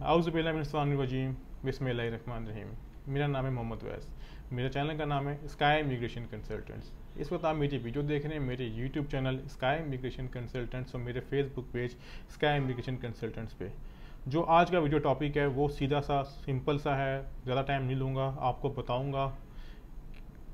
आउज़ुबिल्लाहिमिनश्शैतानिर्रजीम बिस्मिल्लाहिर्रहमानिर्रहीम। मेरा नाम है मोहम्मद वैस। मेरे चैनल का नाम है स्काई इमिग्रेशन कंसल्टेंट्स। इस वक्त आप मेरी वीडियो देख रहे हैं मेरे YouTube channel sky immigration consultants और मेरे Facebook page sky immigration consultants पे। जो आज का वीडियो टॉपिक है वो सीधा सा सिंपल सा है, ज़्यादा टाइम नहीं लूँगा, आपको बताऊँगा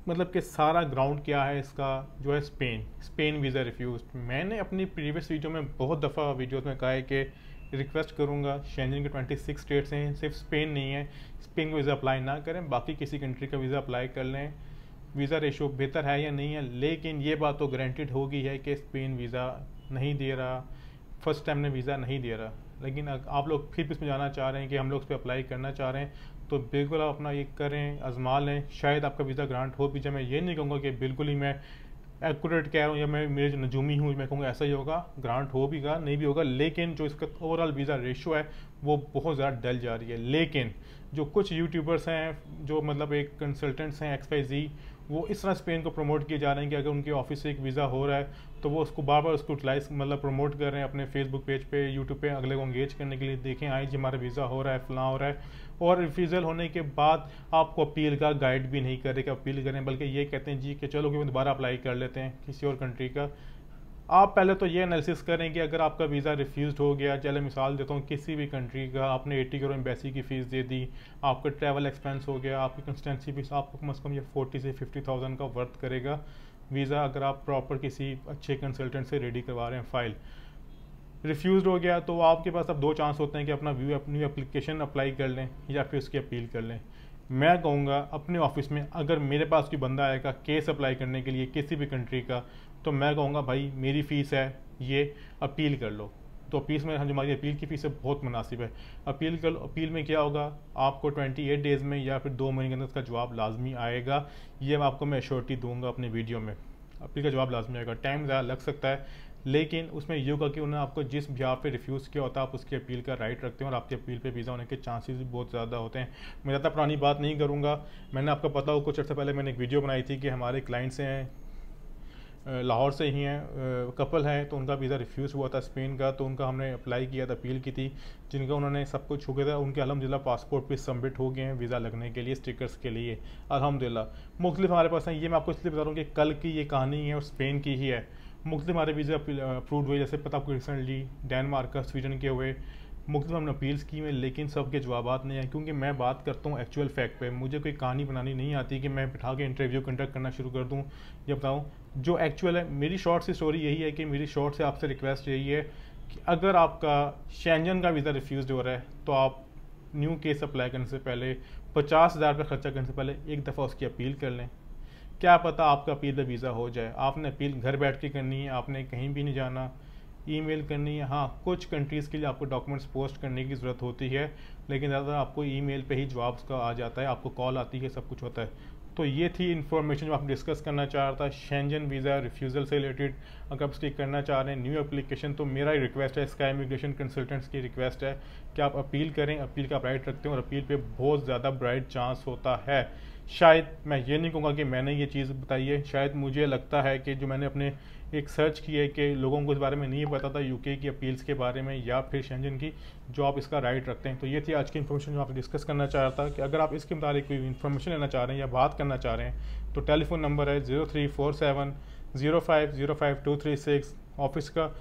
मतलब कि सारा ग्राउंड क्या है इसका। जो है स्पेन वीज़ा रिफ्यूज। मैंने अपनी प्रीवियस वीडियो में बहुत दफ़ा वीडियोस में कहा है कि रिक्वेस्ट करूंगा, शेंजन के 26 स्टेट्स हैं, सिर्फ स्पेन नहीं है, स्पेन का वीज़ा अप्लाई ना करें, बाकी किसी कंट्री का वीज़ा अप्लाई कर लें। वीज़ा रेशो बेहतर है या नहीं है, लेकिन ये बात तो गारंटीड होगी है कि स्पेन वीज़ा नहीं दे रहा, फर्स्ट टाइम ने वीज़ा नहीं दे रहा। लेकिन आप लोग फिर भी इसमें जाना चाह रहे हैं कि हम लोग उस पर अप्लाई करना चाह रहे हैं, तो बिल्कुल आप अपना ये करें, आजमा लें, शायद आपका वीज़ा ग्रांट हो भी जाए। मैं ये नहीं कहूँगा कि बिल्कुल ही मैं एक्यूरेट कह रहा हूँ या मैं मेरे जो नजूमी हूँ मैं कहूँगा ऐसा ही होगा, ग्रांट हो भी गा नहीं भी होगा, लेकिन जो इसका ओवरऑल वीज़ा रेशो है वो बहुत ज़्यादा डल जा रही है। लेकिन जो कुछ यूट्यूबर्स हैं, जो मतलब एक कंसल्टेंट्स हैं XYZ, वो इस तरह स्पेन को प्रमोट किए जा रहे हैं कि अगर उनके ऑफिस से एक वीज़ा हो रहा है तो वो उसको बार बार उसको यूटिलाइज मतलब प्रमोट कर रहे हैं अपने फेसबुक पेज पे, यूट्यूब पे, अगले को एंगेज करने के लिए। देखें आए जी हमारा वीज़ा हो रहा है, फलां हो रहा है, और रिफ्यूज़ल होने के बाद आपको अपील का गाइड भी नहीं कर रहे कि अपील करें, बल्कि ये कहते हैं जी कि चलो कि दोबारा अप्लाई कर लेते हैं किसी और कंट्री का। आप पहले तो ये एनालिसिस करें कि अगर आपका वीज़ा रिफ्यूज़ हो गया, चले मिसाल देता हूँ किसी भी कंट्री का, आपने 80 करोड़ एम्बेसी की फ़ीस दे दी, आपका ट्रैवल एक्सपेंस हो गया, आपकी कंस्टेंसी फीस आपको कम से कम ये 40 से 50,000 का वर्थ करेगा वीज़ा, अगर आप प्रॉपर किसी अच्छे कंसल्टेंट से रेडी करवा रहे हैं फाइल। रिफ्यूज़ हो गया तो आपके पास अब दो चांस होते हैं कि अपनी एप्लीकेशन अप्लाई कर लें या फिर उसकी अपील कर लें। मैं कहूँगा अपने ऑफिस में अगर मेरे पास कोई बंदा आएगा केस अप्लाई करने के लिए किसी भी कंट्री का, तो मैं कहूँगा भाई मेरी फ़ीस है ये, अपील कर लो। तो फीस में जो हमारी अपील की फ़ीस है बहुत मुनासिब है, अपील कर लो। अपील में क्या होगा, आपको 28 डेज़ में या फिर 2 महीने के अंदर उसका जवाब लाजमी आएगा। ये आपको मैं एश्योरिटी दूंगा अपने वीडियो में, अपील का जवाब लाजमी आएगा। टाइम ज़्यादा लग सकता है, लेकिन उसमें ये होगा कि उन्होंने आपको जिस भी आप पे रिफ्यूज़ किया होता है आप उसकी अपील का राइट रखते हैं और आपकी अपील पे वीज़ा होने के चांसेस भी बहुत ज़्यादा होते हैं। मैं ज़्यादा पुरानी बात नहीं करूँगा। मैंने आपको पता हो कुछ अर्से पहले मैंने एक वीडियो बनाई थी कि हमारे क्लाइंट्स हैं लाहौर से ही हैं, कपल हैं, तो उनका वीज़ा रिफ्यूज़ हुआ था स्पेन का, तो उनका हमने अप्लाई किया था, अपील की थी, जिनका उन्होंने सब कुछ हो गया था, उनके अल्हम्दुलिल्लाह पासपोर्ट भी सबमिट हो गए हैं वीज़ा लगने के लिए, स्टिकर्स के लिए अल्हम्दुलिल्लाह। मुख्तलिफ हमारे पास हैं, ये मैं आपको इसलिए बता रहा हूँ कि कल की ये कहानी है और स्पेन की ही है। मुख्तलिफ हमारे वीज़ा अप्रूव हुए, जैसे पता आपको रिसेंटली डेनमार्क का, स्वीडन के हुए, मुख्तलिफ हमने अपील्स की हैं, लेकिन सबके जवाब नहीं आए, क्योंकि मैं बात करता हूँ एक्चुअल फैक्ट पे। मुझे कोई कहानी बनानी नहीं आती कि मैं बिठा के इंटरव्यू कंडक्ट करना शुरू कर दूँ या बताऊँ जो एक्चुअल है। मेरी शॉर्ट सी स्टोरी यही है कि मेरी शॉर्ट से आपसे रिक्वेस्ट यही है कि अगर आपका शेंजन का वीज़ा रिफ्यूज़ हो रहा है तो आप न्यू केस अप्लाई करने से पहले 50,000 रुपये खर्चा करने से पहले एक दफ़ा उसकी अपील कर लें। क्या पता आपका अपील पे वीज़ा हो जाए। आपने अपील घर बैठ के करनी है, आपने कहीं भी नहीं जाना, ईमेल करनी है। हाँ, कुछ कंट्रीज़ के लिए आपको डॉक्यूमेंट्स पोस्ट करने की ज़रूरत होती है, लेकिन ज़्यादा आपको ईमेल पे ही जवाब उसका आ जाता है, आपको कॉल आती है, सब कुछ होता है। तो ये थी इन्फॉर्मेशन जो आप डिस्कस करना चाह रहा था शेंजन वीज़ा रिफ्यूज़ल से रिलेटेड। अगर आप इसकी करना चाह रहे हैं न्यू एप्लीकेशन, तो मेरा रिक्वेस्ट है, स्काई इमिग्रेशन कंसल्टेंट्स की रिक्वेस्ट है कि आप अपील करें। अपील का राइट रखते हैं और अपील पे बहुत ज़्यादा ब्राइट चांस होता है। शायद मैं ये नहीं कहूँगा कि मैंने ये चीज़ बताई है, शायद मुझे लगता है कि जो मैंने अपने एक सर्च की है कि लोगों को इस बारे में नहीं पता था यूके की अपील्स के बारे में या फिर शेंजन की, जो आप इसका राइट रखते हैं। तो ये थी आज की इन्फॉर्मेशन जो आपसे डिस्कस करना चाह रहा था कि अगर आप इसके मुताबिक कोई इन्फॉर्मेशन लेना चाह रहे हैं या बात करना चाह रहे हैं तो टेलीफोन नंबर है 03470505 ऑफिस का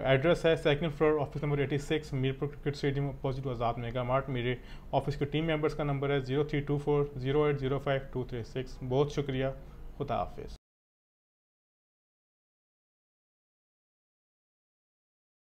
एड्रेस है 2nd floor, office number 86, Mirpur cricket stadium opposite Azad mega mart. मेरे ऑफिस के टीम मेंबर्स का नंबर है 03240805 236। बहुत शुक्रिया, खुदा हाफिज़।